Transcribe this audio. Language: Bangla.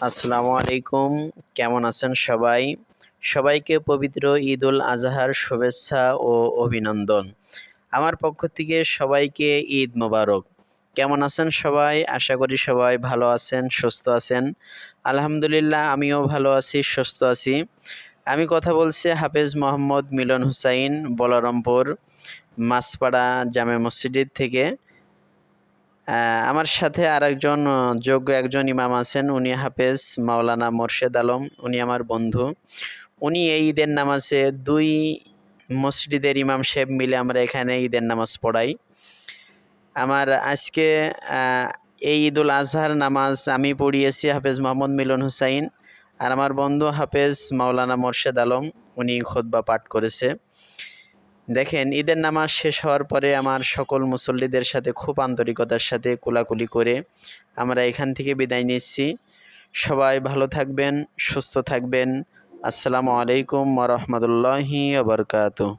আসসালামু আলাইকুম। কেমন আছেন সবাই? সবাইকে পবিত্র ঈদুল আজহার শুভেচ্ছা ও অভিনন্দন। আমার পক্ষ থেকে সবাইকে ঈদ মোবারক। কেমন আছেন সবাই? আশা করি সবাই ভালো আছেন, সুস্থ আছেন। আলহামদুলিল্লাহ আমিও ভালো আছি, সুস্থ আছি। আমি কথা বলছি হাফেজ মোহাম্মদ মিলন হুসাইন, বলরামপুর মাছপাড়া জামে মসজিদ থেকে। আমার সাথে আরেকজন যোগ্য একজন ইমাম আছেন, উনি হাফেজ মাওলানা মোর্শেদ আলম, উনি আমার বন্ধু। উনি এই ঈদের নামাজে ২ মসজিদের ইমাম সাহেব মিলে আমরা এখানে ঈদের নামাজ পড়াই। আমার আজকে এই ঈদুল আজহার নামাজ আমি পড়িয়েছি হাফেজ মোহাম্মদ মিলন হুসাইন, আর আমার বন্ধু হাফেজ মাওলানা মোর্শেদ আলম উনি খুতবা পাঠ করেছে। দেখেন, ঈদের নামাজ শেষ হওয়ার পরে আমার সকল মুসল্লিদের সাথে খুব আন্তরিকতার সাথে কোলাকুলি করে আমরা এখান থেকে বিদায় নিচ্ছি। সবাই ভালো থাকবেন, সুস্থ থাকবেন। আসসালামু আলাইকুম ওয়া রাহমাতুল্লাহি ওয়া বারাকাতুহু।